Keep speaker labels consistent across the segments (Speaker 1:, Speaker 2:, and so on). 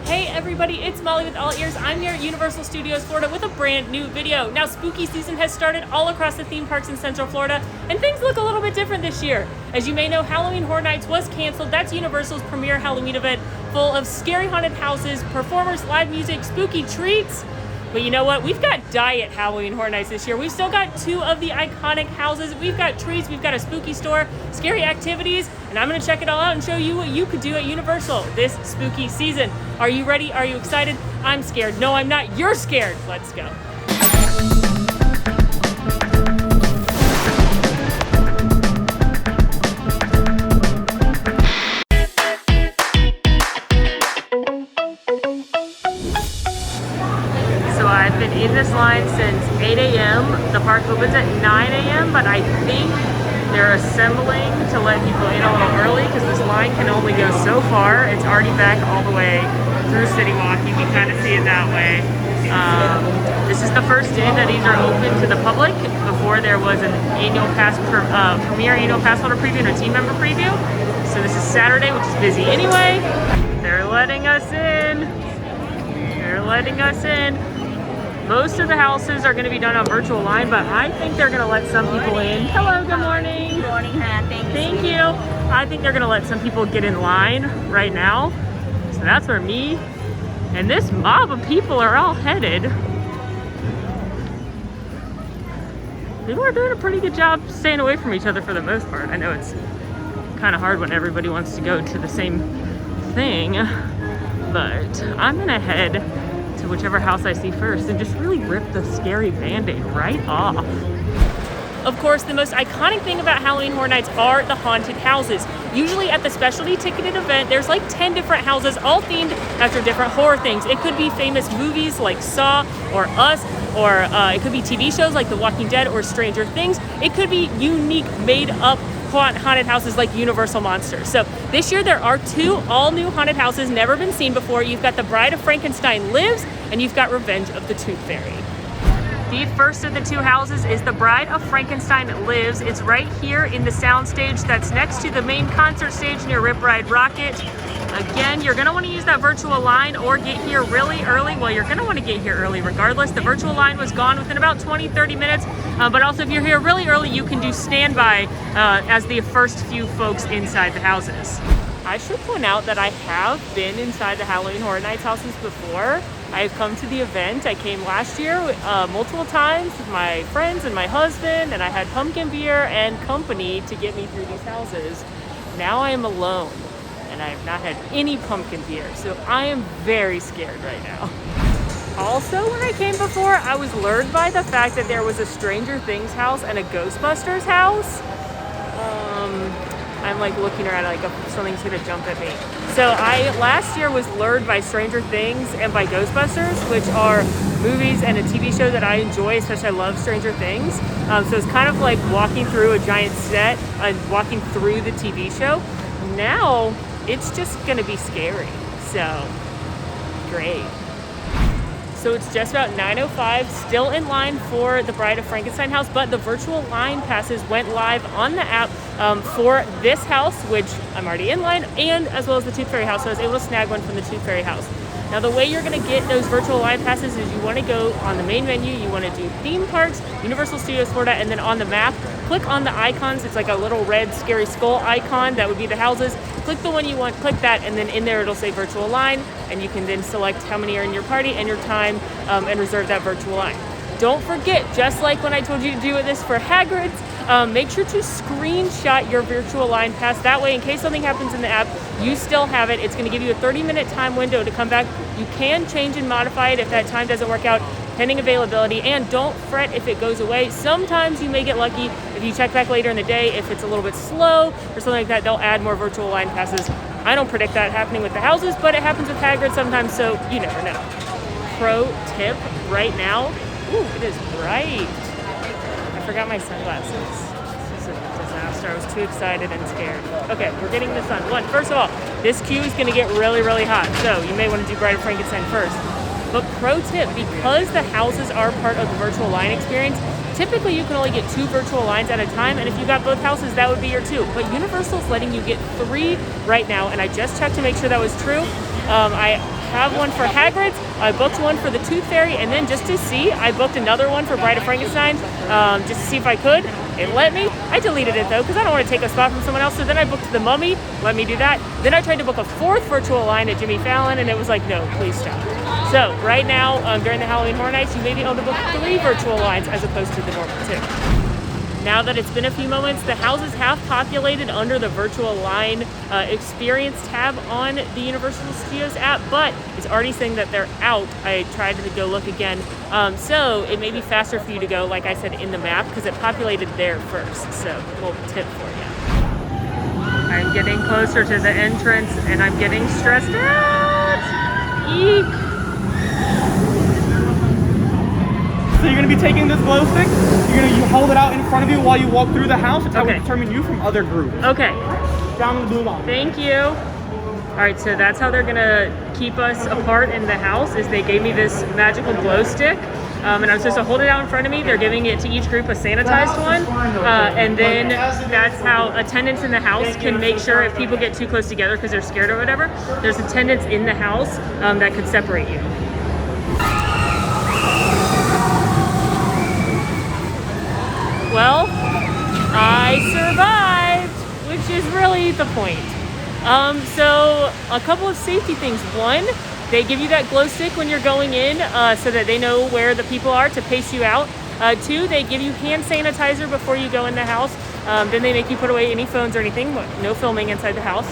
Speaker 1: Hey everybody, it's Molly with All Ears. I'm here at Universal Studios Florida with a brand new video. Now spooky season has started all across the theme parks in Central Florida, and things look a little bit different this year. As you may know, Halloween Horror Nights was canceled. That's Universal's premier Halloween event full of scary haunted houses, performers, live music, spooky treats. But you know what? We've got diet Halloween Horror Nights this year. We've still got two of the iconic houses. We've got treats, we've got a spooky store, scary activities, and I'm gonna check it all out and show you what you could do at Universal this spooky season. Are you ready? Are you excited? I'm scared. No, I'm not. You're scared. Let's go. I've been in this line since 8 a.m. The park opens at 9 a.m., but I think they're assembling to let people in a little early because this line can only go so far. It's already back all the way through City Walk. You can kind of see it that way. This is the first day that these are open to the public. Before there was an annual pass premier annual pass holder preview and a team member preview. So this is Saturday, which is busy anyway. They're letting us in. They're letting us in. Most of the houses are going to be done on virtual line, but I think they're going to let some people in. Hello, good morning.
Speaker 2: Good morning, hon.
Speaker 1: Thank you. I think they're going to let some people get in line right now. So that's where me and this mob of people are all headed. People are doing a pretty good job staying away from each other for the most part. I know it's kind of hard when everybody wants to go to the same thing, but I'm going to head to whichever house I see first and just really rip the scary band-aid right off. Of course, the most iconic thing about Halloween Horror Nights are the haunted houses. Usually at the specialty ticketed event, there's like 10 different houses all themed after different horror things. It could be famous movies like Saw or Us, or it could be TV shows like The Walking Dead or Stranger Things. It could be unique, made-up haunted houses like Universal Monsters. So this year there are two all-new haunted houses never been seen before. You've got The Bride of Frankenstein Lives, and you've got Revenge of the Tooth Fairy. The first of the two houses is The Bride of Frankenstein Lives. It's right here in the soundstage that's next to the main concert stage near Rip Ride Rocket. Again, you're going to want to use that virtual line or get here really early. Well, you're going to want to get here early regardless. The virtual line was gone within about 20-30 minutes. But also, if you're here really early, you can do standby as the first few folks inside the houses. I should point out that I have been inside the Halloween Horror Nights houses before. I've come to the event. I came last year multiple times with my friends and my husband, and I had pumpkin beer and company to get me through these houses. Now I am alone, and I have not had any pumpkin beer, so I am very scared right now. Also, when I came before, I was lured by the fact that there was a Stranger Things house and a Ghostbusters house. I'm like looking around like something's gonna jump at me. So I last year was lured by Stranger Things and by Ghostbusters, which are movies and a TV show that I enjoy, especially I love Stranger Things. So it's kind of like walking through a giant set and walking through the TV show. Now it's just gonna be scary. So great. So it's just about 9:05, still in line for the Bride of Frankenstein house, but the virtual line passes went live on the app for this house, which I'm already in line, and as well as the Tooth Fairy house, so I was able to snag one from the Tooth Fairy house. Now the way you're gonna get those virtual line passes is you wanna go on the main menu, you wanna do theme parks, Universal Studios Florida, and then on the map, click on the icons. It's like a little red scary skull icon, that would be the houses. Click the one you want, click that, and then in there it'll say virtual line, and you can then select how many are in your party and your time, and reserve that virtual line. Don't forget, just like when I told you to do this for Hagrid's, make sure to screenshot your virtual line pass. That way, in case something happens in the app, you still have it. It's going to give you a 30-minute time window to come back. You can change and modify it if that time doesn't work out, pending availability. And don't fret if it goes away. Sometimes you may get lucky if you check back later in the day. If it's a little bit slow or something like that, they'll add more virtual line passes. I don't predict that happening with the houses, but it happens with Hagrid sometimes, so you never know. Pro tip right now. Ooh, it is bright. I forgot my sunglasses. This is a disaster. I was too excited and scared. Okay, we're getting the sun. First of all, this queue is going to get really, really hot, so you may want to do Bride of Frankenstein first. But pro tip, because the houses are part of the virtual line experience, typically you can only get 2 virtual lines at a time, and if you got both houses, that would be your 2. But Universal's letting you get 3 right now, and I just checked to make sure that was true. I have one for Hagrid's. I booked one for the Tooth Fairy, and then just to see, I booked another one for Bride of Frankenstein, just to see if I could. It let me. I deleted it though, because I don't want to take a spot from someone else. So then I booked the Mummy, let me do that. Then I tried to book a 4th virtual line at Jimmy Fallon, and it was like, no, please stop. So right now, during the Halloween Horror Nights, you may be able to book 3 virtual lines as opposed to the normal 2. Now that it's been a few moments, the houses have populated under the virtual line experience tab on the Universal Studios app, but it's already saying that they're out. I tried to go look again. So it may be faster for you to go, like I said, in the map, because it populated there first. So a little tip for you. I'm getting closer to the entrance and I'm getting stressed out. Eek.
Speaker 2: So you're going to be taking this glow stick, you hold it out in front of you while you walk through the house. It's how we determine you from other groups.
Speaker 1: Okay.
Speaker 2: Down the blue line.
Speaker 1: Thank you. All right, so that's how they're going to keep us apart in the house, is they gave me this magical glow stick. And I'm supposed to hold it out in front of me. They're giving it to each group a sanitized one. And then that's how attendants in the house can make sure if people get too close together because they're scared or whatever, there's attendants in the house that could separate you. Well, I survived, which is really the point. So a couple of safety things. One, they give you that glow stick when you're going in so that they know where the people are to pace you out. 2, they give you hand sanitizer before you go in the house. Then they make you put away any phones or anything, no filming inside the house.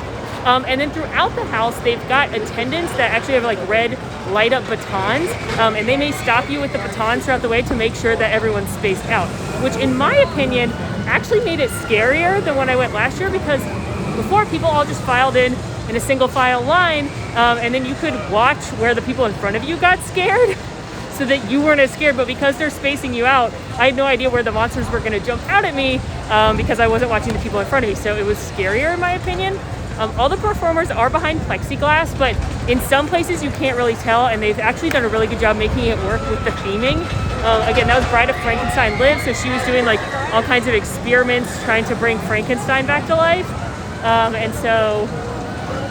Speaker 1: And then throughout the house, they've got attendants that actually have like red light up batons. And they may stop you with the batons throughout the way to make sure that everyone's spaced out, which in my opinion actually made it scarier than when I went last year, because before people all just filed in a single file line, and then you could watch where the people in front of you got scared so that you weren't as scared. But because they're spacing you out, I had no idea where the monsters were going to jump out at me because I wasn't watching the people in front of me. So it was scarier in my opinion. All the performers are behind plexiglass, but in some places you can't really tell, and they've actually done a really good job making it work with the theming. Again, that was Bride of Frankenstein Live, so she was doing like all kinds of experiments trying to bring Frankenstein back to life. And so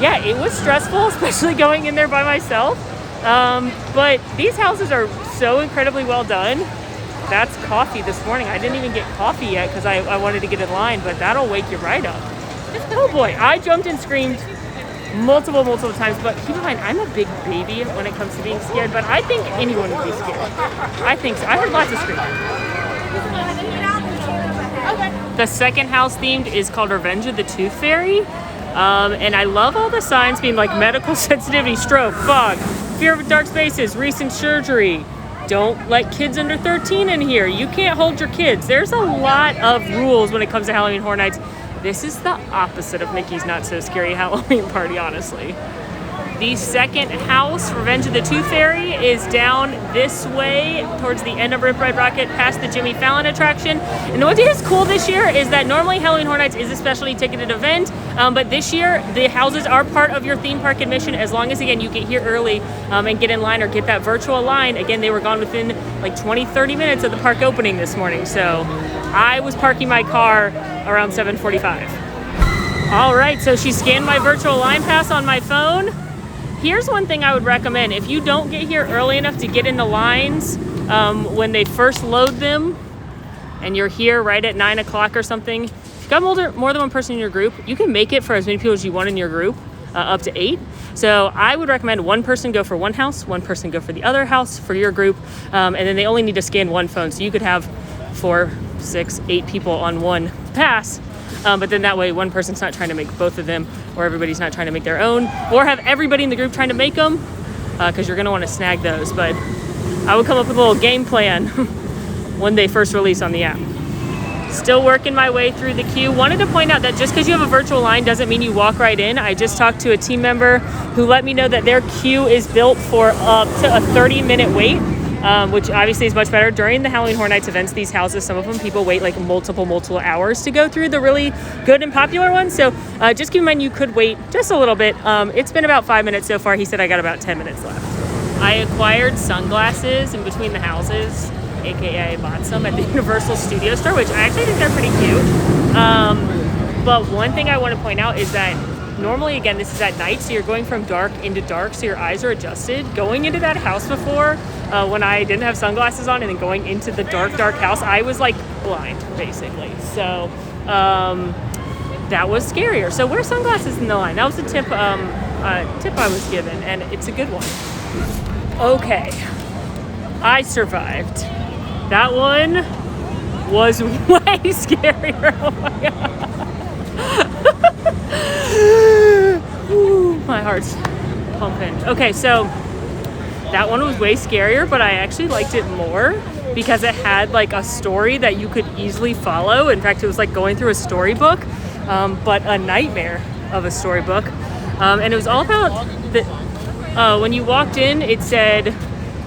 Speaker 1: yeah, it was stressful, especially going in there by myself. But these houses are so incredibly well done. That's coffee this morning. I didn't even get coffee yet because I wanted to get in line, but that'll wake you right up. Oh boy, I jumped and screamed multiple times, but keep in mind, I'm a big baby when it comes to being scared, but I think anyone would be scared. I think so. I heard lots of screaming. The second house themed is called Revenge of the Tooth Fairy. And I love all the signs being like medical sensitivity, stroke, fog, fear of dark spaces, recent surgery. Don't let kids under 13 in here. You can't hold your kids. There's a lot of rules when it comes to Halloween Horror Nights. This is the opposite of Mickey's Not So Scary Halloween Party, honestly. The second house, Revenge of the Tooth Fairy, is down this way towards the end of Rip Ride Rockit past the Jimmy Fallon attraction. And what is cool this year is that normally Halloween Horror Nights is a specially ticketed event, but this year the houses are part of your theme park admission as long as, again, you get here early and get in line or get that virtual line. Again, they were gone within like 20-30 minutes of the park opening this morning, so I was parking my car around 7:45. All right, so she scanned my virtual line pass on my phone. Here's one thing I would recommend. If you don't get here early enough to get in the lines when they first load them, and you're here right at 9 o'clock or something, if you've got more than one person in your group, you can make it for as many people as you want in your group, up to 8. So I would recommend one person go for one house, one person go for the other house for your group, and then they only need to scan one phone. So you could have 4, 6, 8 people on one pass. But then that way one person's not trying to make both of them, or everybody's not trying to make their own, or have everybody in the group trying to make them, because you're going to want to snag those. But I would come up with a little game plan when they first release on the app. Still working my way through the queue. Wanted to point out that just because you have a virtual line doesn't mean you walk right in. I just talked to a team member who let me know that their queue is built for up to a 30-minute wait. Which obviously is much better. During the Halloween Horror Nights events, these houses, some of them people wait like multiple hours to go through the really good and popular ones. So just keep in mind you could wait just a little bit. It's been about 5 minutes so far. He said I got about 10 minutes left. I acquired sunglasses in between the houses, aka I bought some at the Universal Studio Store, which I actually think they're pretty cute. But one thing I want to point out is that normally, again, this is at night, so you're going from dark into dark, so your eyes are adjusted. Going into that house before, when I didn't have sunglasses on, and then going into the dark house, I was like blind, basically. So that was scarier. So wear sunglasses in the line. That was a tip I was given, and it's a good one. Okay, I survived. That one was way scarier. Oh my God. Ooh, my heart's pumping. Okay, so that one was way scarier, but I actually liked it more because it had like a story that you could easily follow. In fact, it was like going through a storybook, but a nightmare of a storybook. And it was all about when you walked in, it said,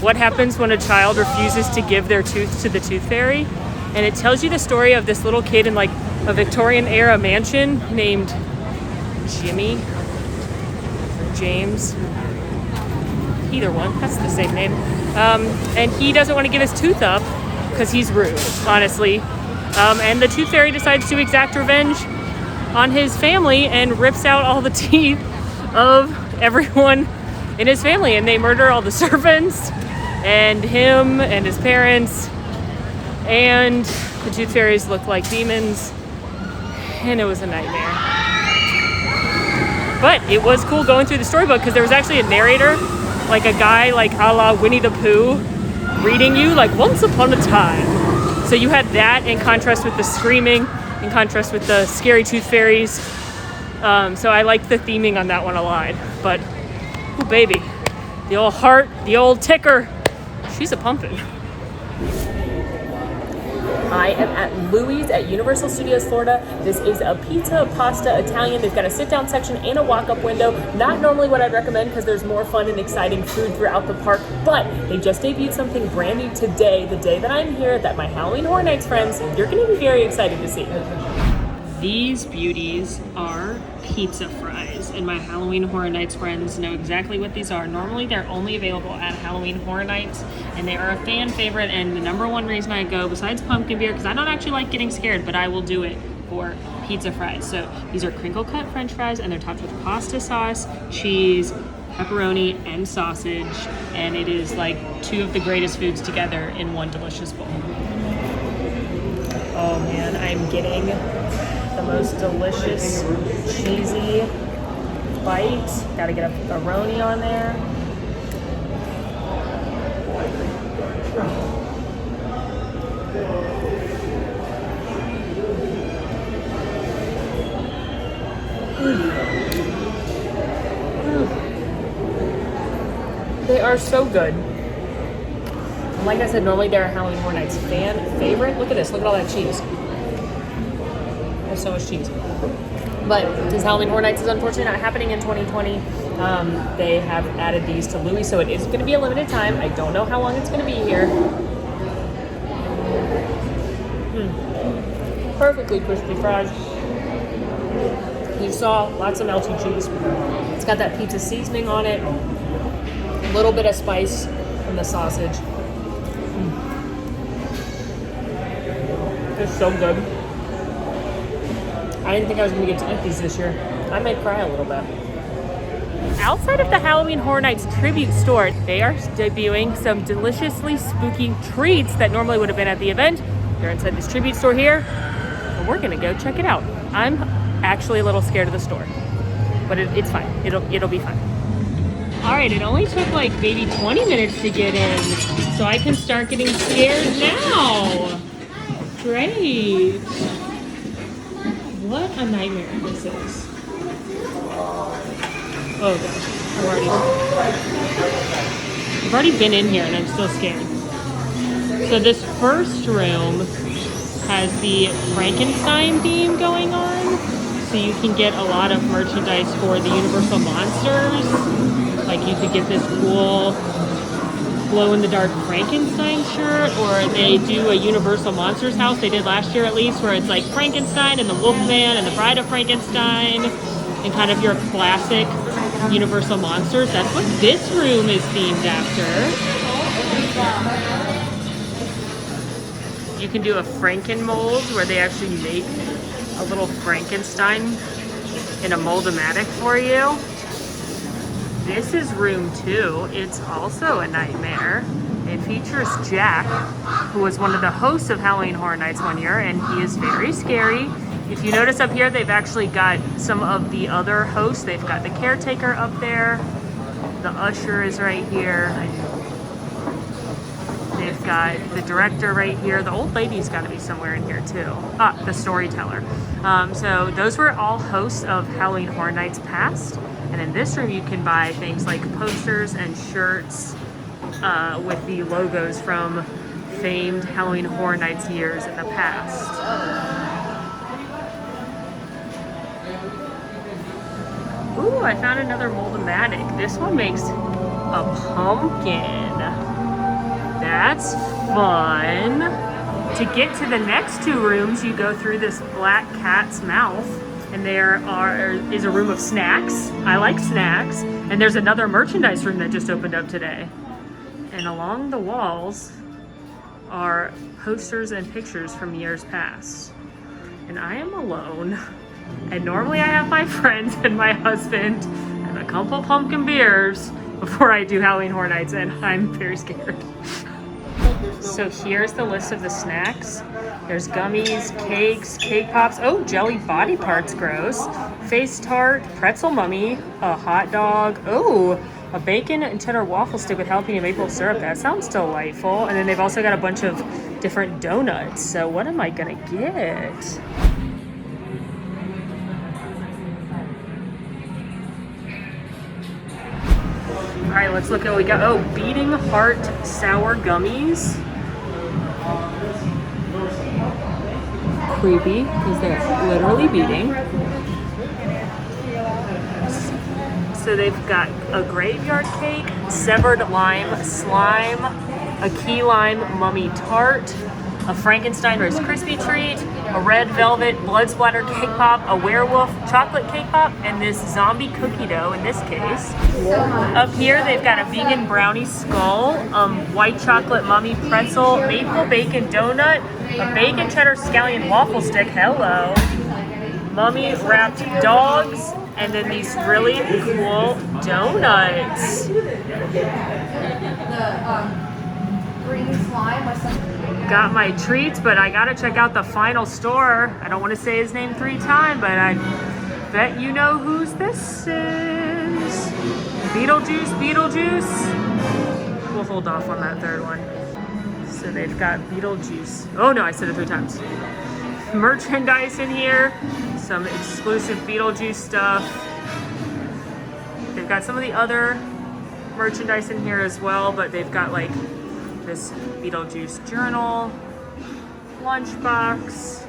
Speaker 1: what happens when a child refuses to give their tooth to the tooth fairy? And it tells you the story of this little kid in like a Victorian era mansion named Jimmy or James. Either one, that's the same name. And he doesn't want to give his tooth up because he's rude, honestly. And the tooth fairy decides to exact revenge on his family and rips out all the teeth of everyone in his family, and they murder all the servants and him and his parents, and the tooth fairies look like demons, and it was a nightmare. But it was cool going through the storybook because there was actually a narrator, like a guy like a la Winnie the Pooh, reading you like once upon a time. So you had that in contrast with the screaming, in contrast with the scary tooth fairies. So I liked the theming on that one a lot. But, ooh, baby, the old heart, the old ticker, she's a pumping. I am at Louie's at Universal Studios Florida. This is a pizza, pasta, Italian. They've got a sit-down section and a walk-up window. Not normally what I'd recommend because there's more fun and exciting food throughout the park, but they just debuted something brand new today, the day that I'm here, that my Halloween Horror Nights friends, you're going to be very excited to see. These beauties are pizza fries, and my Halloween Horror Nights friends know exactly what these are. Normally, they're only available at Halloween Horror Nights, and they are a fan favorite, and the number one reason I go, besides pumpkin beer, because I don't actually like getting scared, but I will do it for pizza fries. So these are crinkle-cut French fries, and they're topped with pasta sauce, cheese, pepperoni, and sausage, and it is like two of the greatest foods together in one delicious bowl. Oh man, I'm getting the most delicious cheesy bite. Gotta get a pepperoni on there. They are so good. Like I said, normally they're a Halloween Horror Nights fan favorite. Look at this, look at all that cheese. There's so much cheese. But since Halloween Horror Nights is unfortunately not happening in 2020, they have added these to Louis, so it is going to be a limited time. I don't know how long it's going to be here. Perfectly crispy fries. You saw lots of melty cheese. It's got that pizza seasoning on it. A little bit of spice from the sausage. It's so good. I didn't think I was going to get to eat these this year. I may cry a little bit. Outside of the Halloween Horror Nights tribute store, they are debuting some deliciously spooky treats that normally would have been at the event. They're inside this tribute store here, and we're going to go check it out. I'm actually a little scared of the store, but it's fine. It'll be fine. All right, it only took like maybe 20 minutes to get in, so I can start getting scared now. Great. What a nightmare this is. Oh gosh, I've already been in here and I'm still scared. So this first room has the Frankenstein theme going on. So you can get a lot of merchandise for the Universal Monsters. Like you could get this cool glow-in-the-dark Frankenstein shirt, or they do a Universal Monsters house, they did last year at least, where it's like Frankenstein and the Wolfman and the Bride of Frankenstein and kind of your classic Universal Monsters. That's what this room is themed after. You can do a Franken mold where they actually make a little Frankenstein in a Mold-O-Matic for you. This is room 2. It's also a nightmare. It features Jack, who was one of the hosts of Halloween Horror Nights one year, and he is very scary. If you notice up here, they've actually got some of the other hosts. They've got the caretaker up there. The usher is right here. They've got the director right here. The old lady's got to be somewhere in here too. Ah, the storyteller. So those were all hosts of Halloween Horror Nights past. And in this room, you can buy things like posters and shirts with the logos from famed Halloween Horror Nights years in the past. Ooh, I found another Mold-O-Matic. This one makes a pumpkin. That's fun. To get to the next 2 rooms, you go through this black cat's mouth, and there is a room of snacks. I like snacks. And there's another merchandise room that just opened up today. And along the walls are posters and pictures from years past. And I am alone. And normally I have my friends and my husband and a couple pumpkin beers before I do Halloween Horror Nights, and I'm very scared. So here's the list of the snacks. There's gummies, cakes, cake pops. Oh, jelly body parts, gross. Face tart, pretzel mummy, a hot dog. Oh, a bacon and cheddar waffle stick with jalapeno maple syrup. That sounds delightful. And then they've also got a bunch of different donuts. So what am I gonna get? All right, let's look at what we got. Oh, beating heart sour gummies. Creepy, because they're literally beating. So they've got a graveyard cake, severed lime slime, a key lime mummy tart, a Frankenstein Rice Krispie treat, a red velvet blood splatter cake pop, a werewolf chocolate cake pop, and this zombie cookie dough in this case. Up here they've got a vegan brownie skull, white chocolate mummy pretzel, maple bacon donut, a bacon cheddar scallion waffle stick, hello, mummy wrapped dogs, and then these really cool donuts.
Speaker 3: Green slime with some.
Speaker 1: Got my treats, but I gotta check out the final store. I don't want to say his name 3 times, but I bet you know whose this is. Beetlejuice. We'll hold off on that 3rd one. So they've got Beetlejuice. Oh no, I said it 3 times. Merchandise in here. Some exclusive Beetlejuice stuff. They've got some of the other merchandise in here as well, but they've got like this Beetlejuice journal, lunchbox,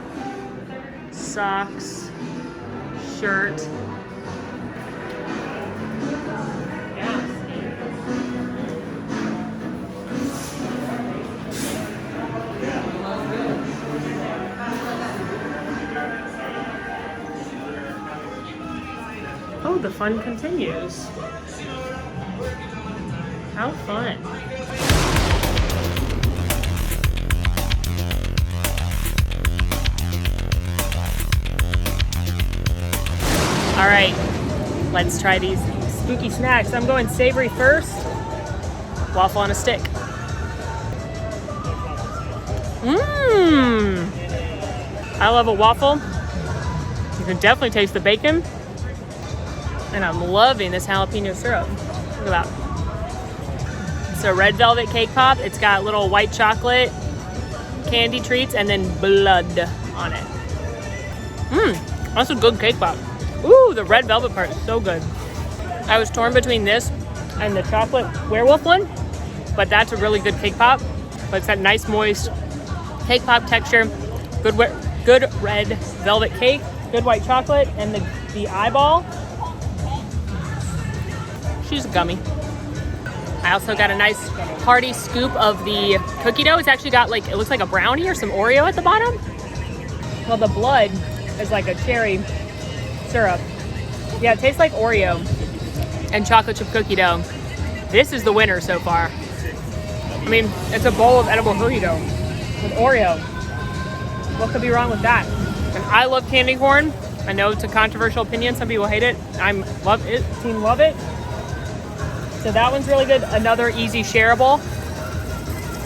Speaker 1: socks, shirt. Oh, the fun continues. How fun. All right, let's try these spooky snacks. I'm going savory first. Waffle on a stick. I love a waffle. You can definitely taste the bacon. And I'm loving this jalapeno syrup. Look at that. It's a red velvet cake pop. It's got little white chocolate candy treats and then blood on it. That's a good cake pop. Ooh, the red velvet part is so good. I was torn between this and the chocolate werewolf one, but that's a really good cake pop. But it's that nice moist cake pop texture, good red velvet cake, good white chocolate, and the eyeball. She's a gummy. I also got a nice hearty scoop of the cookie dough. It's actually got like, it looks like a brownie or some Oreo at the bottom. Well, the blood is like a cherry syrup. Yeah, it tastes like Oreo and chocolate chip cookie dough. This is the winner so far. I mean, it's a bowl of edible cookie dough with Oreo. What could be wrong with that? And I love candy corn, I know it's a controversial opinion. Some people hate it. I'm love it. Team love it. So that one's really good. Another easy shareable.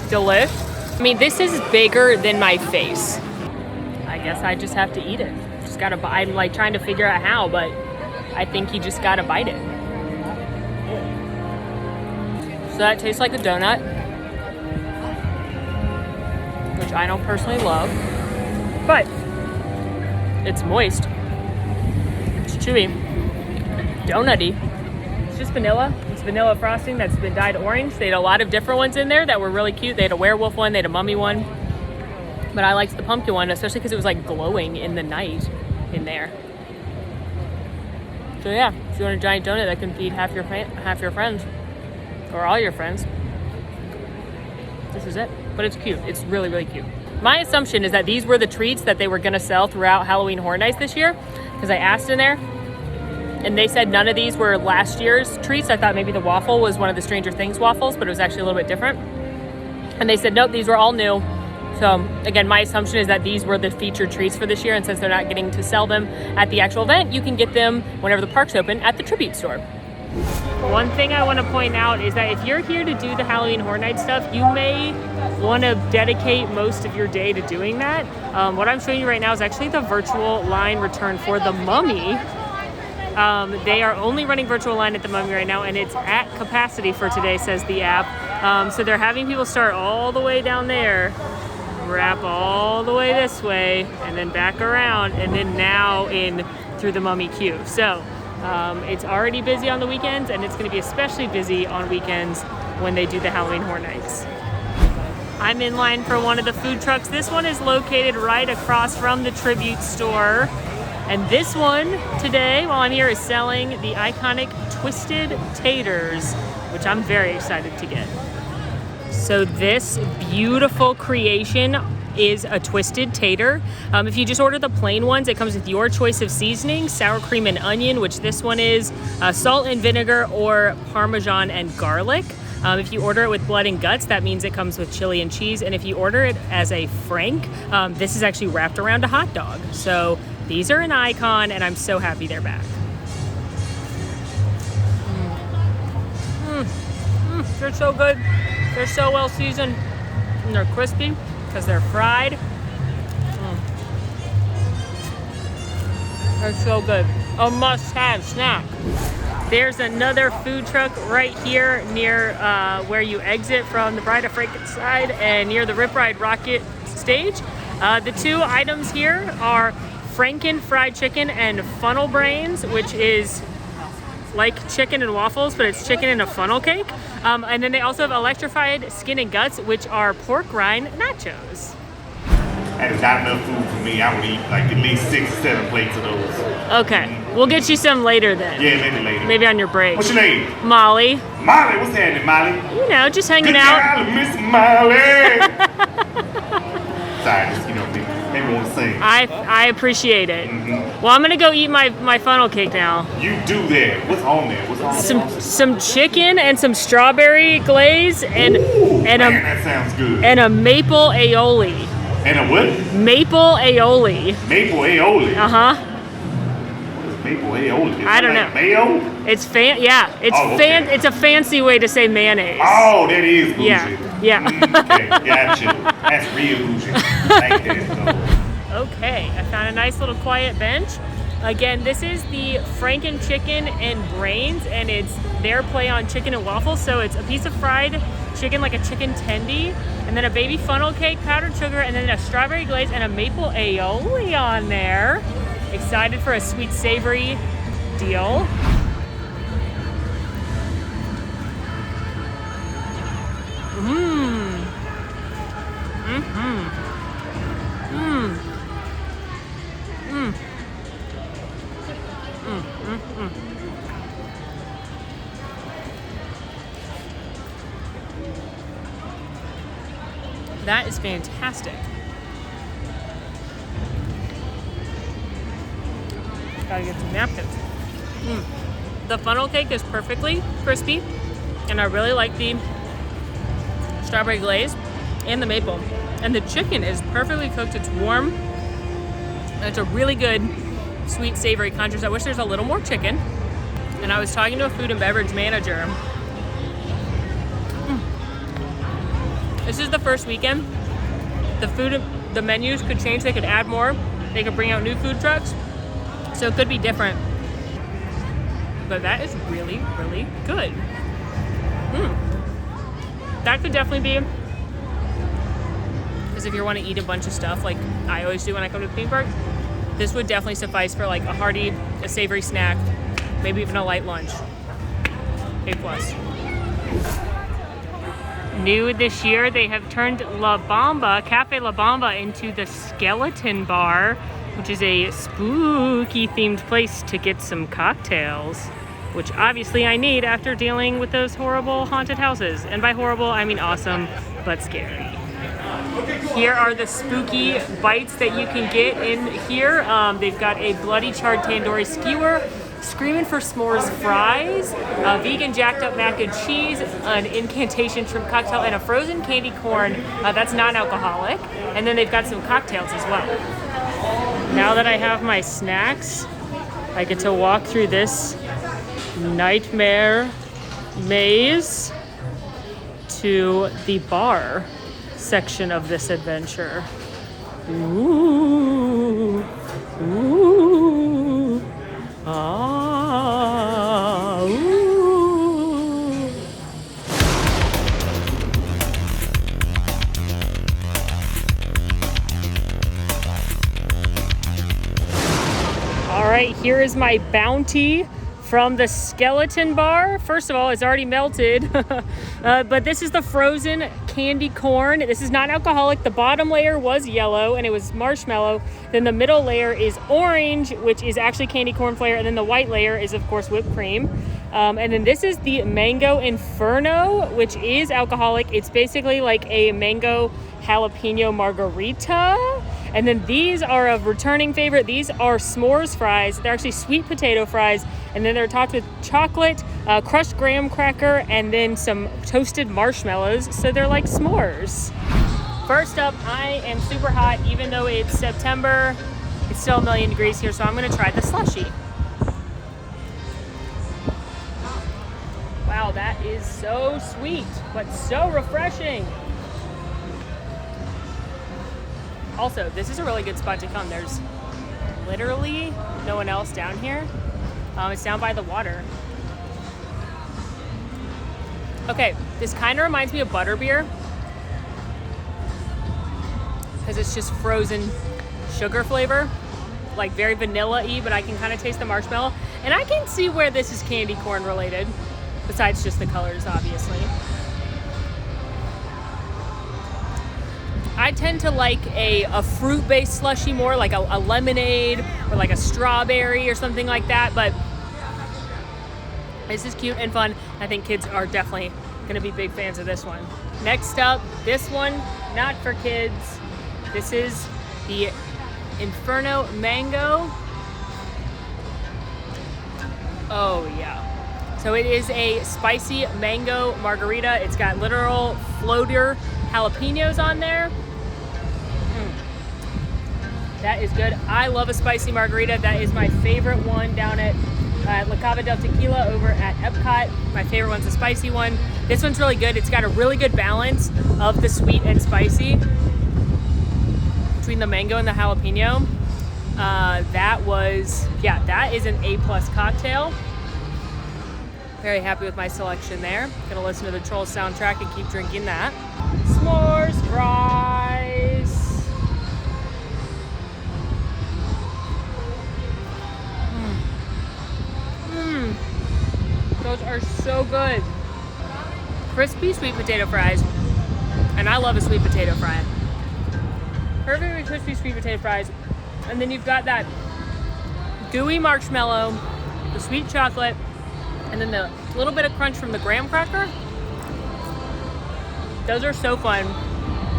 Speaker 1: Delish. I mean, this is bigger than my face. I guess I just have to eat it. Just gotta bite. I'm like trying to figure out how, but I think you just gotta bite it. So that tastes like a donut, which I don't personally love, but it's moist. It's chewy, donutty. It's just vanilla. It's vanilla frosting that's been dyed orange. They had a lot of different ones in there that were really cute. They had a werewolf one, they had a mummy one, but I liked the pumpkin one, especially because it was like glowing in the night in there. So yeah, if you want a giant donut that can feed half your friends, or all your friends, this is it. But it's cute. It's really, really cute. My assumption is that these were the treats that they were going to sell throughout Halloween Horror Nights this year, because I asked in there, and they said none of these were last year's treats. I thought maybe the waffle was one of the Stranger Things waffles, but it was actually a little bit different. And they said, nope, these were all new. So again, my assumption is that these were the featured treats for this year, and since they're not getting to sell them at the actual event, you can get them whenever the park's open at the Tribute store. One thing I want to point out is that if you're here to do the Halloween Horror Nights stuff, you may want to dedicate most of your day to doing that. What I'm showing you right now is actually the virtual line return for the Mummy. They are only running virtual line at the Mummy right now, and it's at capacity for today, says the app. So they're having people start all the way down there, wrap all the way this way, and then back around, and then now in through the Mummy queue. So it's already busy on the weekends, and it's going to be especially busy on weekends when they do the Halloween Horror Nights. I'm in line for one of the food trucks. This one is located right across from the Tribute store. And this one today, while I'm here, is selling the iconic Twisted Taters, which I'm very excited to get. So this beautiful creation is a Twisted Tater. If you just order the plain ones, it comes with your choice of seasoning, sour cream and onion, which this one is salt and vinegar, or Parmesan and garlic. If you order it with blood and guts, that means it comes with chili and cheese. And if you order it as a frank, this is actually wrapped around a hot dog. So these are an icon, and I'm so happy they're back. They're so good. They're so well seasoned, and they're crispy because they're fried. They're so good. A must-have snack. There's another food truck right here near where you exit from the Bride of Frankenstein and near the Rip Ride Rocket stage. The two items here are Franken fried chicken and funnel brains, which is like chicken and waffles, but it's chicken in a funnel cake. And then they also have electrified skin and guts, which are pork rind nachos.
Speaker 4: That is not enough food for me. I would eat like at least 6 or 7 plates of those.
Speaker 1: Okay, we'll get you some later then.
Speaker 4: Yeah, maybe later.
Speaker 1: Maybe on your break.
Speaker 4: What's your name?
Speaker 1: Molly.
Speaker 4: Molly, what's happening, Molly?
Speaker 1: You know, just hanging
Speaker 4: Good
Speaker 1: out.
Speaker 4: golly, Miss Molly. Sorry, just, maybe want to sing.
Speaker 1: I appreciate it. Well, I'm gonna go eat my funnel cake now.
Speaker 4: You do that. What's on there? What's on there?
Speaker 1: Some chicken and some strawberry glaze and
Speaker 4: Man, that sounds good.
Speaker 1: and a maple aioli.
Speaker 4: And a what?
Speaker 1: Maple aioli.
Speaker 4: Maple aioli.
Speaker 1: Uh-huh.
Speaker 4: What is maple aioli? Is
Speaker 1: I don't
Speaker 4: that like
Speaker 1: know.
Speaker 4: Mayo?
Speaker 1: It's
Speaker 4: okay.
Speaker 1: It's a fancy way to say mayonnaise.
Speaker 4: Oh, that is bougie.
Speaker 1: Yeah.
Speaker 4: Okay, gotcha. That's real bougie. Like that, though.
Speaker 1: Okay, I found a nice little quiet bench. Again, this is the Franken chicken and brains, and it's their play on chicken and waffles. So it's a piece of fried chicken, like a chicken tendy, and then a baby funnel cake, powdered sugar, and then a strawberry glaze and a maple aioli on there. Excited for a sweet savory deal. That is fantastic. Gotta get some napkins. The funnel cake is perfectly crispy, and I really like the strawberry glaze and the maple. And the chicken is perfectly cooked. It's warm. It's a really good sweet savory contrast. I wish there's a little more chicken. And I was talking to a food and beverage manager. This is the first weekend. The menus could change. They could add more. They could bring out new food trucks. So it could be different. But that is really, really good. That could definitely be, because if you want to eat a bunch of stuff like I always do when I come to the theme park, this would definitely suffice for like a savory snack, maybe even a light lunch. A+. New this year, they have turned Cafe La Bamba into the Skeleton Bar, which is a spooky themed place to get some cocktails, which obviously I need after dealing with those horrible haunted houses. And by horrible, I mean awesome, but scary. Here are the spooky bites that you can get in here. They've got a bloody charred tandoori skewer, screaming for s'mores fries, a vegan jacked up mac and cheese, an incantation shrimp cocktail, and a frozen candy corn that's non-alcoholic. And then they've got some cocktails as well. Now that I have my snacks, I get to walk through this nightmare maze to the bar section of this adventure. Ooh. Ooh. Ah. Ooh. All right, here is my bounty from the Skeleton Bar. First of all, it's already melted, but this is the frozen candy corn. This is non-alcoholic. The bottom layer was yellow and it was marshmallow. Then the middle layer is orange, which is actually candy corn flavor. And then the white layer is, of course, whipped cream. And then this is the Mango Inferno, which is alcoholic. It's basically like a mango jalapeno margarita. And then these are a returning favorite. These are s'mores fries. They're actually sweet potato fries. And then they're topped with chocolate, crushed graham cracker, and then some toasted marshmallows. So they're like s'mores. First up, I am super hot. Even though it's September, it's still 1,000,000 degrees here. So I'm gonna try the slushie. Wow, that is so sweet, but so refreshing. Also, this is a really good spot to come. There's literally no one else down here. It's down by the water. Okay, this kind of reminds me of butterbeer because it's just frozen sugar flavor, like very vanilla-y, but I can kind of taste the marshmallow. And I can see where this is candy corn related, besides just the colors, obviously. I tend to like a fruit-based slushie more, like a lemonade or like a strawberry or something like that, but this is cute and fun. I think kids are definitely going to be big fans of this one. Next up, this one, not for kids. This is the Inferno Mango. Oh yeah. So it is a spicy mango margarita. It's got literal floater jalapenos on there. That is good. I love a spicy margarita. That is my favorite one down at La Cava del Tequila over at Epcot. My favorite one's a spicy one. This one's really good. It's got a really good balance of the sweet and spicy between the mango and the jalapeno. That is an A+ cocktail. Very happy with my selection there. Gonna listen to the Trolls soundtrack and keep drinking that. S'mores fries. Those are so good. Crispy sweet potato fries. And I love a sweet potato fry. Perfectly crispy sweet potato fries. And then you've got that gooey marshmallow, the sweet chocolate, and then the little bit of crunch from the graham cracker. Those are so fun.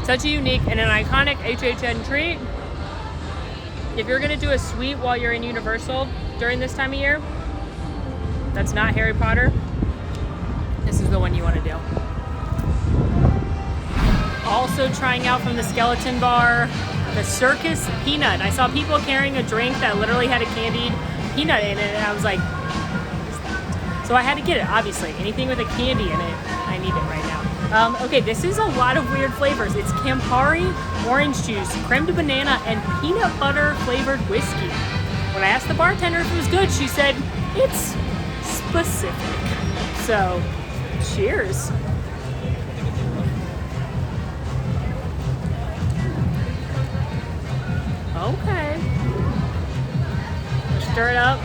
Speaker 1: Such a unique and an iconic HHN treat. If you're gonna do a sweet while you're in Universal during this time of year, that's not Harry Potter, this is the one you want to do. Also trying out from the Skeleton Bar, the circus peanut. I saw people carrying a drink that literally had a candied peanut in it, and I was like, so I had to get it, obviously. Anything with a candy in it, I need it right now. Okay, this is a lot of weird flavors. It's Campari, orange juice, creme de banana, and peanut butter flavored whiskey. When I asked the bartender if it was good, she said, it's specific. So, cheers. Okay. Stir it up.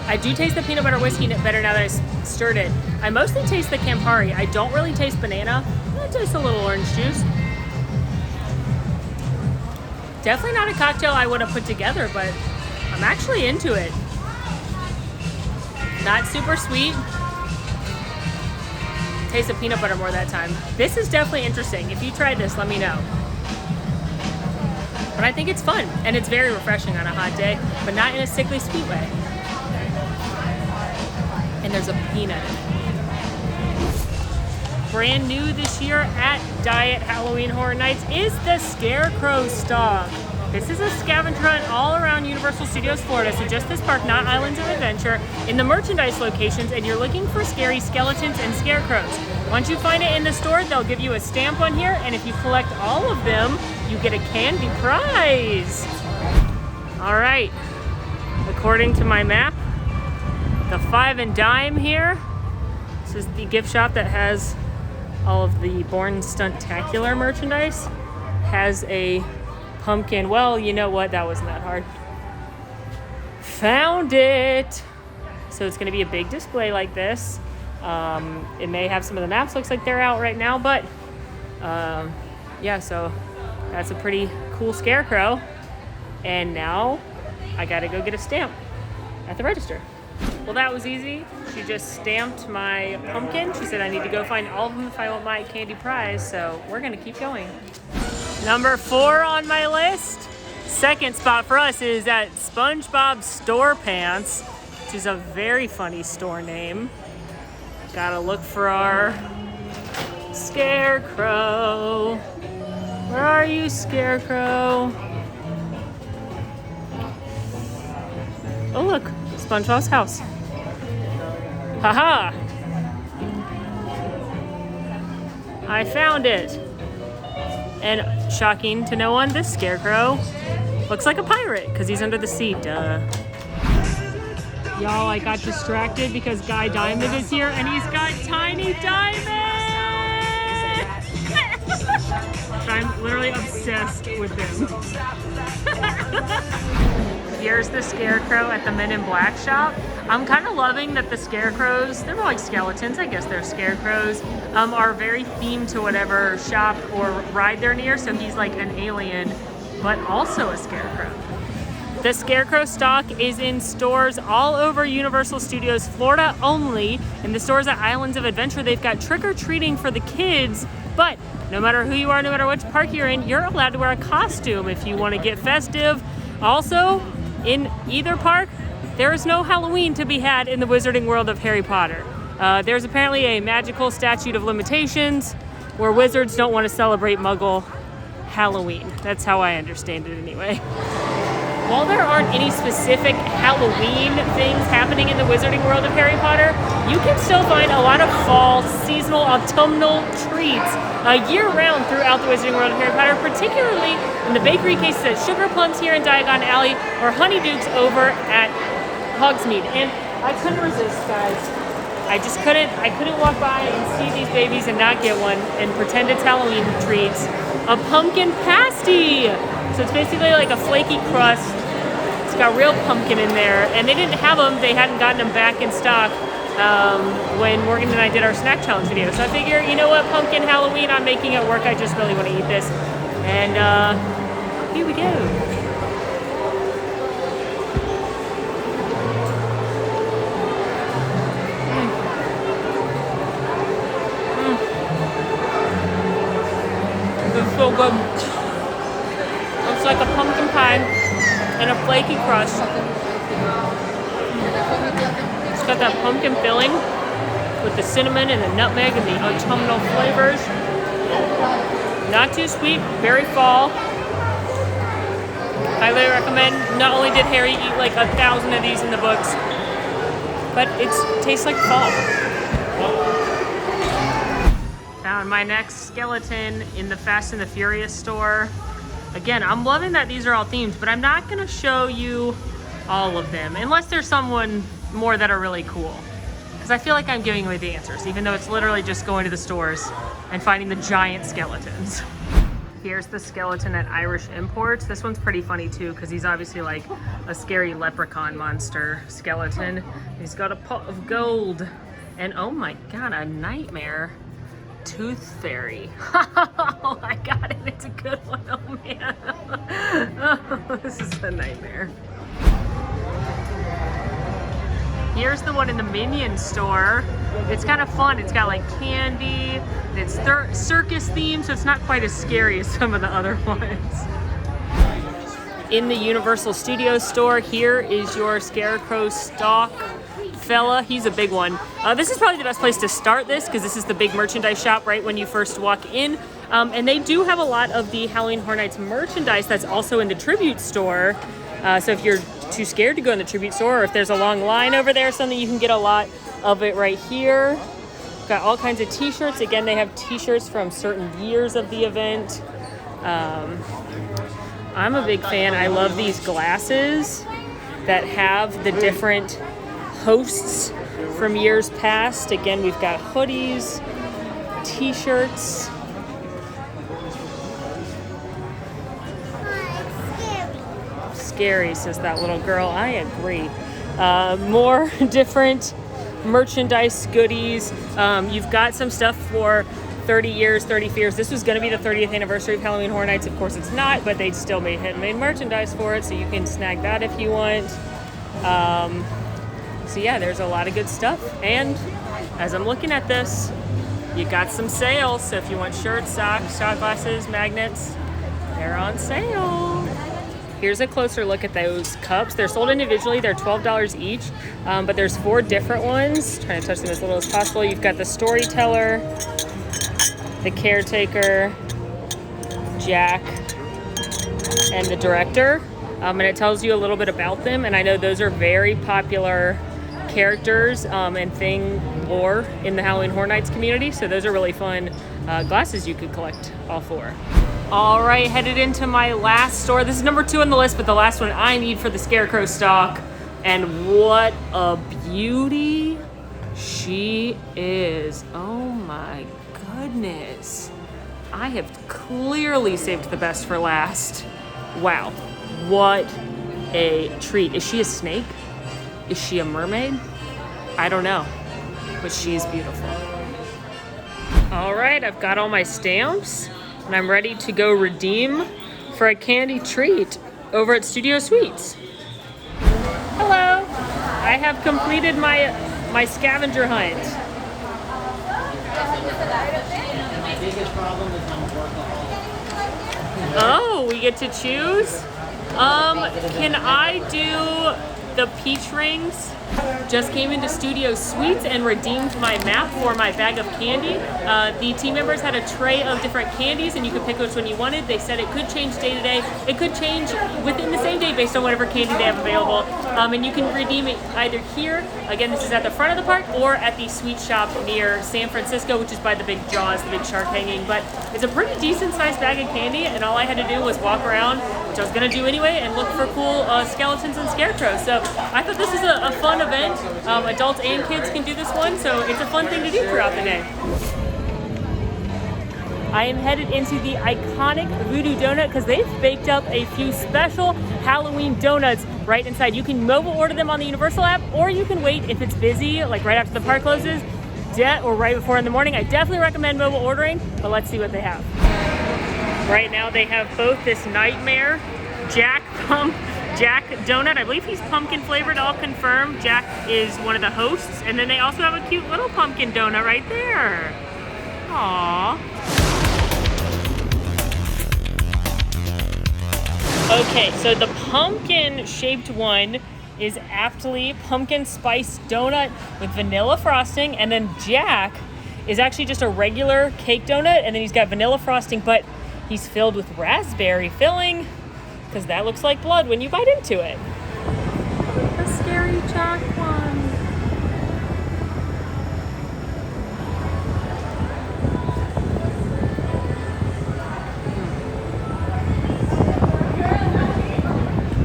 Speaker 1: I do taste the peanut butter whiskey better now that I stirred it. I mostly taste the Campari. I don't really taste banana. I taste a little orange juice. Definitely not a cocktail I would have put together, but I'm actually into it. Not super sweet. Taste of peanut butter more that time. This is definitely interesting. If you tried this, let me know. But I think it's fun, and it's very refreshing on a hot day, but not in a sickly sweet way. And there's a peanut in it. Brand new this year at Diet Halloween Horror Nights is the Scarecrow stock. This is a scavenger hunt all around Universal Studios Florida, so just this park, not Islands of Adventure, in the merchandise locations, and you're looking for scary skeletons and scarecrows. Once you find it in the store, they'll give you a stamp on here, and if you collect all of them, you get a candy prize. All right, according to my map, the 5 and Dime here, this is the gift shop that has all of the Born Stuntacular merchandise, has a pumpkin. Well, you know what? That wasn't that hard. Found it! So it's going to be a big display like this. It may have some of the maps. Looks like they're out right now, but yeah, so that's a pretty cool Scarecrow. And now I got to go get a stamp at the register. Well, that was easy. She just stamped my pumpkin. She said I need to go find all of them if I want my candy prize, so we're gonna keep going. Number 4 on my list, second spot for us, is at SpongeBob Store Pants, which is a very funny store name. Gotta look for our Scarecrow. Where are you, Scarecrow? Oh look, SpongeBob's house. Haha! I found it. And shocking to no one, this Scarecrow looks like a pirate because he's under the sea. Duh. Y'all, I got distracted because Guy Diamond is here and he's got Tiny Diamond! I'm literally obsessed with him. Here's the Scarecrow at the Men in Black shop. I'm kind of loving that the Scarecrows, they're more like skeletons, I guess they're Scarecrows, are very themed to whatever shop or ride they're near. So he's like an alien, but also a Scarecrow. The Scarecrow stock is in stores all over Universal Studios Florida only. In the stores at Islands of Adventure, they've got trick-or-treating for the kids, but no matter who you are, no matter which park you're in, you're allowed to wear a costume if you want to get festive. Also, in either park, there is no Halloween to be had in the wizarding world of Harry Potter. There's apparently a magical statute of limitations where wizards don't want to celebrate Muggle Halloween. That's how I understand it anyway. While there aren't any specific Halloween things happening in the wizarding world of Harry Potter, you can still find a lot of fall, seasonal, autumnal treats year-round throughout the wizarding world of Harry Potter, particularly in the bakery cases at Sugar Plums here in Diagon Alley or Honeydukes over at Hogsmeade. And I couldn't resist, guys. I couldn't walk by and see these babies and not get one and pretend it's Halloween treats. A pumpkin pasty! So it's basically like a flaky crust. It's got real pumpkin in there. And they didn't have them, they hadn't gotten them back in stock when Morgan and I did our snack challenge video. So I figure, you know what, pumpkin Halloween, I'm making it work. I just really want to eat this. And here we go. So good. It's like a pumpkin pie and a flaky crust. It's got that pumpkin filling. with the cinnamon and the nutmeg and the autumnal flavors. Not too sweet, very fall. Highly recommend. Not only did Harry eat like 1,000 of these in the books, but it tastes like fall. Found my next skeleton in the Fast and the Furious store. Again, I'm loving that these are all themed, but I'm not gonna show you all of them unless there's someone more that are really cool. Because I feel like I'm giving away the answers, even though it's literally just going to the stores and finding the giant skeletons. Here's the skeleton at Irish Imports. This one's pretty funny too, because he's obviously like a scary leprechaun monster skeleton. He's got a pot of gold. And oh my God, a nightmare tooth fairy. Oh, I got it, it's a good one, oh man. Oh, this is a nightmare. Here's the one in the Minion store. It's kind of fun. It's got like candy. It's circus themed, so it's not quite as scary as some of the other ones. In the Universal Studios store, here is your Scarecrow stock fella. He's a big one. This is probably the best place to start this because this is the big merchandise shop right when you first walk in. And they do have a lot of the Halloween Horror Nights merchandise that's also in the Tribute store. So if you're too scared to go in the Tribute store, or if there's a long line over there or something, you can get a lot of it right here. Got all kinds of t-shirts. Again, they have t-shirts from certain years of the event. I'm a big fan. I love these glasses that have the different hosts from years past. Again, we've got hoodies, t-shirts. Scary, says that little girl. I agree. More different merchandise goodies. You've got some stuff for 30 years, 30 fears. This was going to be the 30th anniversary of Halloween Horror Nights. Of course, it's not, but they still made handmade merchandise for it, so you can snag that if you want. So yeah, there's a lot of good stuff. And as I'm looking at this, you got some sales. So if you want shirts, socks, shot glasses, magnets, they're on sale. Here's a closer look at those cups. They're sold individually. They're $12 each, but there's 4 different ones. Trying to touch them as little as possible. You've got the storyteller, the caretaker, Jack, and the director. And it tells you a little bit about them. And I know those are very popular characters and thing lore in the Halloween Horror Nights community. So those are really fun glasses you could collect all 4. All right, headed into my last store. This is number 2 on the list, but the last one I need for the Scarecrow stock. And what a beauty she is. Oh my goodness. I have clearly saved the best for last. Wow, what a treat. Is she a snake? Is she a mermaid? I don't know, but she's beautiful. All right, I've got all my stamps. And I'm ready to go redeem for a candy treat over at Studio Sweets. Hello, I have completed my scavenger hunt. Oh, we get to choose? Can I do the peach rings? Just came into Studio Sweets and redeemed my map for my bag of candy. The team members had a tray of different candies and you could pick which one you wanted. They said it could change day to day. It could change within the same day based on whatever candy they have available. And you can redeem it either here, again this is at the front of the park, or at the sweet shop near San Francisco, which is by the big Jaws, the big shark hanging. But it's a pretty decent sized bag of candy, and all I had to do was walk around, which I was gonna do anyway, and look for cool skeletons and scarecrows. So I thought this is a fun event. Adults and kids can do this one, so it's a fun thing to do throughout the day. I am headed into the iconic Voodoo Donut because they've baked up a few special Halloween donuts right inside. You can mobile order them on the Universal app, or you can wait if it's busy, like right after the park closes, or right before in the morning. I definitely recommend mobile ordering, but let's see what they have. Right now they have both this Nightmare Jack Donut. I believe he's pumpkin flavored, I'll confirm. Jack is one of the hosts. And then they also have a cute little pumpkin donut right there. Aww. Okay, so the pumpkin shaped one is aptly pumpkin spice donut with vanilla frosting, and then Jack is actually just a regular cake donut, and then he's got vanilla frosting, but he's filled with raspberry filling, because that looks like blood when you bite into it. The scary Jack one.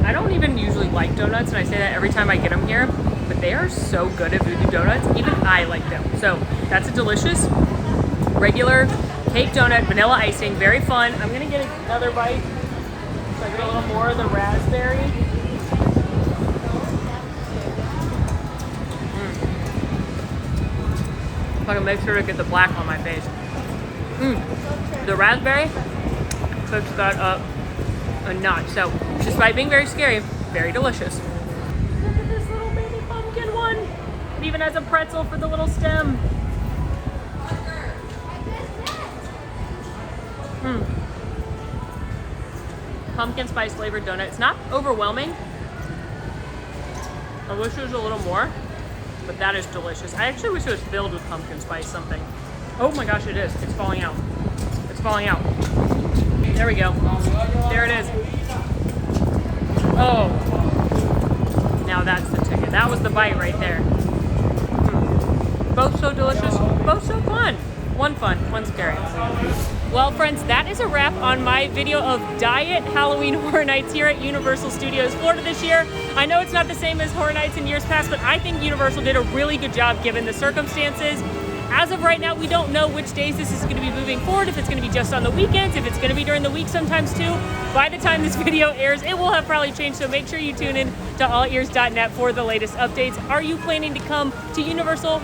Speaker 1: I don't even usually like donuts, and I say that every time I get them here, but they are so good at Voodoo Donuts. Even I like them. So that's a delicious regular cake donut, vanilla icing, very fun. I'm gonna get another bite so I get a little more of the raspberry. If I can make sure to get the black on my face. The raspberry cooks that up a notch. So despite being very scary, very delicious. Look at this little baby pumpkin one. It even has a pretzel for the little stem. Pumpkin spice flavored donut. It's not overwhelming. I wish there was a little more, but that is delicious. I actually wish it was filled with pumpkin spice something. Oh my gosh, it is. It's falling out. It's falling out. There we go. There it is. Oh. Now that's the ticket. That was the bite right there. Both so delicious, both so fun. One fun, one scary. Well, friends, that is a wrap on my video of Diet Halloween Horror Nights here at Universal Studios Florida this year. I know it's not the same as Horror Nights in years past, but I think Universal did a really good job given the circumstances. As of right now, we don't know which days this is going to be moving forward, if it's going to be just on the weekends, if it's going to be during the week sometimes too. By the time this video airs, it will have probably changed, so make sure you tune in to AllEars.net for the latest updates. Are you planning to come to Universal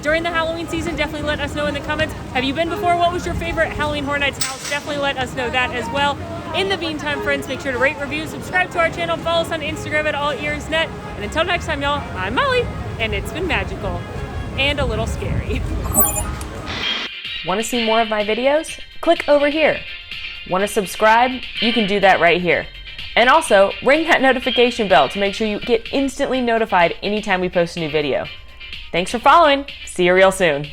Speaker 1: during the Halloween season? Definitely let us know in the comments. Have you been before? What was your favorite Halloween Horror Nights house? Definitely let us know that as well. In the meantime, friends, make sure to rate, review, subscribe to our channel, follow us on Instagram at AllEars.net. And until next time, y'all, I'm Molly, and it's been magical and a little scary.
Speaker 5: Want to see more of my videos? Click over here. Want to subscribe? You can do that right here. And also, ring that notification bell to make sure you get instantly notified anytime we post a new video. Thanks for following. See you real soon.